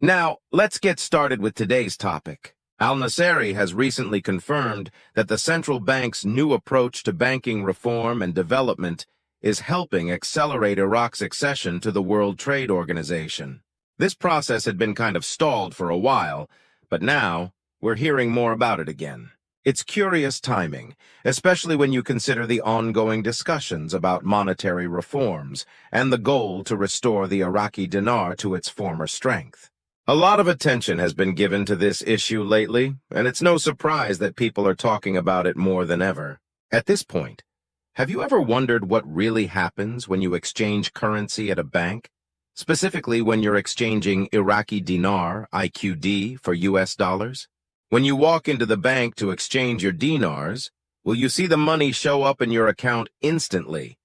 Now, let's get started with today's topic. Al-Naseri has recently confirmed that the central bank's new approach to banking reform and development is helping accelerate Iraq's accession to the World Trade Organization. This process had been kind of stalled for a while, but now we're hearing more about it again. It's curious timing, especially when you consider the ongoing discussions about monetary reforms and the goal to restore the Iraqi dinar to its former strength. A lot of attention has been given to this issue lately, and it's no surprise that people are talking about it more than ever. At this point, have you ever wondered what really happens when you exchange currency at a bank? Specifically when you're exchanging Iraqi Dinar, IQD, for US dollars? When you walk into the bank to exchange your dinars, will you see the money show up in your account instantly?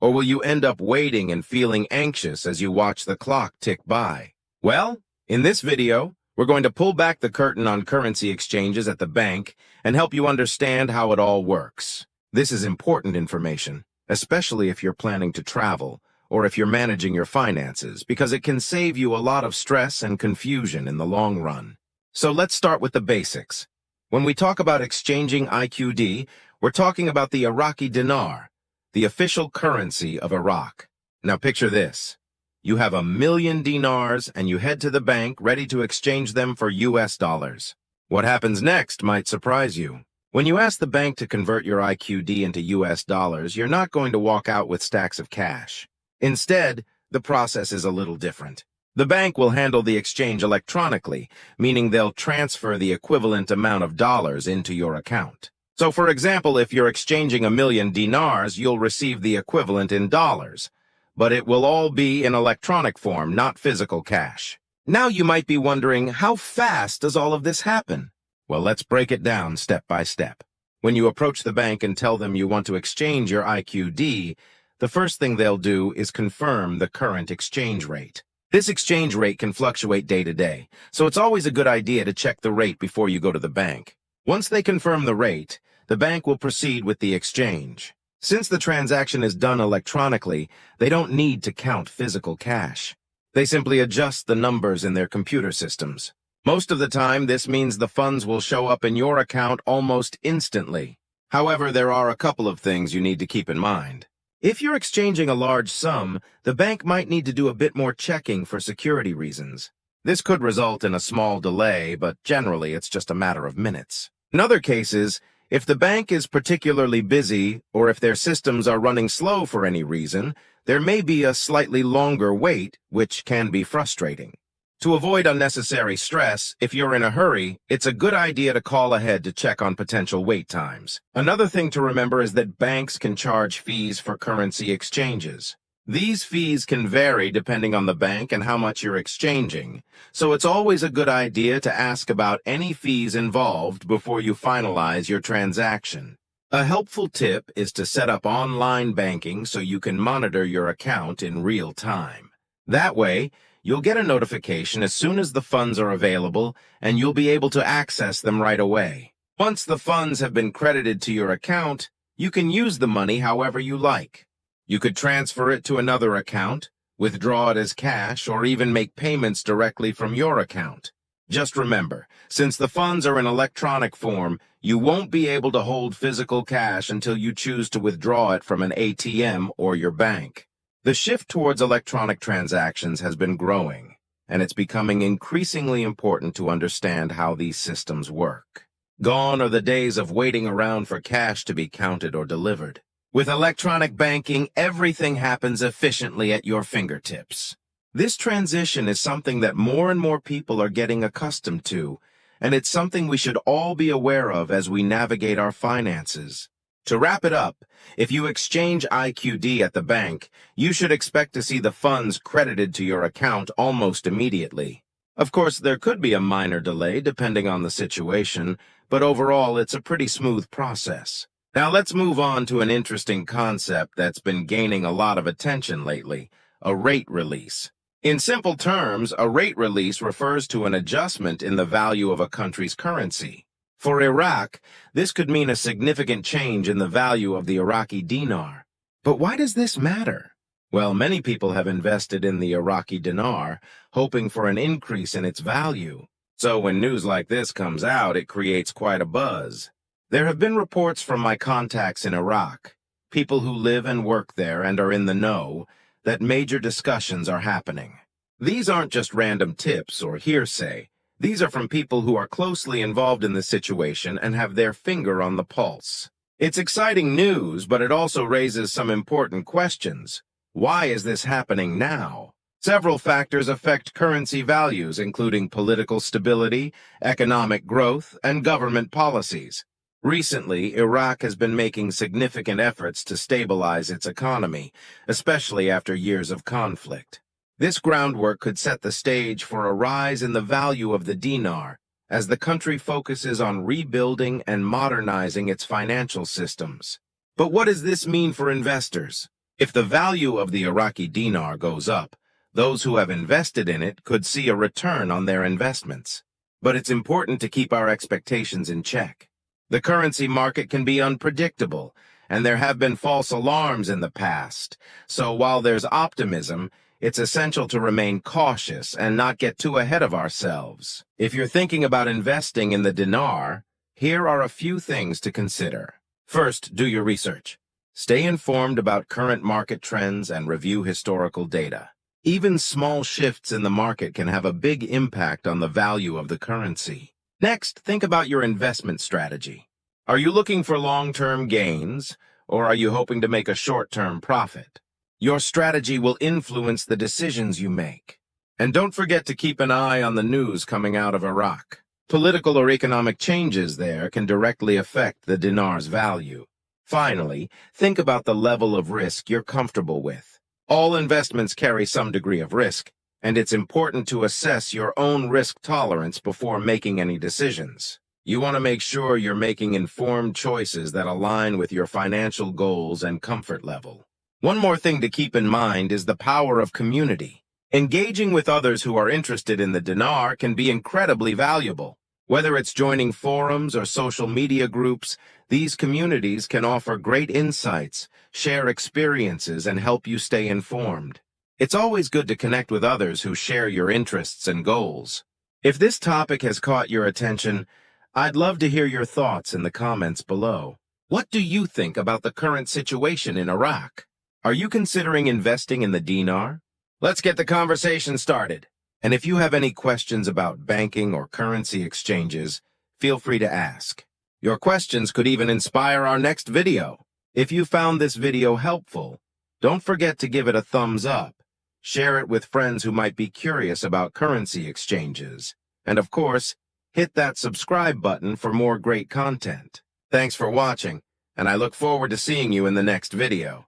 Or will you end up waiting and feeling anxious as you watch the clock tick by? Well, in this video, we're going to pull back the curtain on currency exchanges at the bank and help you understand how it all works. This is important information, especially if you're planning to travel or if you're managing your finances, because it can save you a lot of stress and confusion in the long run. So let's start with the basics. When we talk about exchanging IQD, we're talking about the Iraqi dinar, the official currency of Iraq. Now picture this. You have 1,000,000 dinars and you head to the bank ready to exchange them for US dollars. What happens next might surprise you. When you ask the bank to convert your IQD into US dollars, you're not going to walk out with stacks of cash. Instead, the process is a little different. The bank will handle the exchange electronically, meaning they'll transfer the equivalent amount of dollars into your account. So for example, if you're exchanging 1,000,000 dinars, you'll receive the equivalent in dollars. But it will all be in electronic form, not physical cash. Now you might be wondering, how fast does all of this happen? Well, let's break it down step by step. When you approach the bank and tell them you want to exchange your IQD, the first thing they'll do is confirm the current exchange rate. This exchange rate can fluctuate day to day, so it's always a good idea to check the rate before you go to the bank. Once they confirm the rate, the bank will proceed with the exchange. Since the transaction is done electronically, they don't need to count physical cash. They simply adjust the numbers in their computer systems. Most of the time, this means the funds will show up in your account almost instantly. However, there are a couple of things you need to keep in mind. If you're exchanging a large sum, the bank might need to do a bit more checking for security reasons. This could result in a small delay, but generally it's just a matter of minutes. In other cases, if the bank is particularly busy or if their systems are running slow for any reason, there may be a slightly longer wait, which can be frustrating. To avoid unnecessary stress, if you're in a hurry, it's a good idea to call ahead to check on potential wait times. Another thing to remember is that banks can charge fees for currency exchanges. These fees can vary depending on the bank and how much you're exchanging, so it's always a good idea to ask about any fees involved before you finalize your transaction. A helpful tip is to set up online banking so you can monitor your account in real time. That way, you'll get a notification as soon as the funds are available, and you'll be able to access them right away. Once the funds have been credited to your account, you can use the money however you like. You could transfer it to another account, withdraw it as cash, or even make payments directly from your account. Just remember, since the funds are in electronic form, you won't be able to hold physical cash until you choose to withdraw it from an ATM or your bank. The shift towards electronic transactions has been growing, and it's becoming increasingly important to understand how these systems work. Gone are the days of waiting around for cash to be counted or delivered. With electronic banking, everything happens efficiently at your fingertips. This transition is something that more and more people are getting accustomed to, and it's something we should all be aware of as we navigate our finances. To wrap it up, if you exchange IQD at the bank, you should expect to see the funds credited to your account almost immediately. Of course, there could be a minor delay depending on the situation, but overall it's a pretty smooth process. Now let's move on to an interesting concept that's been gaining a lot of attention lately, a rate release. In simple terms, a rate release refers to an adjustment in the value of a country's currency. For Iraq, this could mean a significant change in the value of the Iraqi dinar. But why does this matter? Well, many people have invested in the Iraqi dinar, hoping for an increase in its value. So when news like this comes out, it creates quite a buzz. There have been reports from my contacts in Iraq, people who live and work there and are in the know, that major discussions are happening. These aren't just random tips or hearsay. These are from people who are closely involved in the situation and have their finger on the pulse. It's exciting news, but it also raises some important questions. Why is this happening now? Several factors affect currency values, including political stability, economic growth, and government policies. Recently, Iraq has been making significant efforts to stabilize its economy, especially after years of conflict. This groundwork could set the stage for a rise in the value of the dinar, as the country focuses on rebuilding and modernizing its financial systems. But what does this mean for investors? If the value of the Iraqi dinar goes up, those who have invested in it could see a return on their investments. But it's important to keep our expectations in check. The currency market can be unpredictable, and there have been false alarms in the past. So while there's optimism, it's essential to remain cautious and not get too ahead of ourselves. If you're thinking about investing in the dinar, here are a few things to consider. First, do your research. Stay informed about current market trends and review historical data. Even small shifts in the market can have a big impact on the value of the currency. Next, think about your investment strategy. Are you looking for long-term gains, or are you hoping to make a short-term profit? Your strategy will influence the decisions you make. And don't forget to keep an eye on the news coming out of Iraq. Political or economic changes there can directly affect the dinar's value. Finally, think about the level of risk you're comfortable with. All investments carry some degree of risk, and it's important to assess your own risk tolerance before making any decisions. You want to make sure you're making informed choices that align with your financial goals and comfort level. One more thing to keep in mind is the power of community. Engaging with others who are interested in the dinar can be incredibly valuable. Whether it's joining forums or social media groups, these communities can offer great insights, share experiences, and help you stay informed. It's always good to connect with others who share your interests and goals. If this topic has caught your attention, I'd love to hear your thoughts in the comments below. What do you think about the current situation in Iraq? Are you considering investing in the dinar? Let's get the conversation started. And if you have any questions about banking or currency exchanges, feel free to ask. Your questions could even inspire our next video. If you found this video helpful, don't forget to give it a thumbs up. Share it with friends who might be curious about currency exchanges. And of course, hit that subscribe button for more great content. Thanks for watching, and I look forward to seeing you in the next video.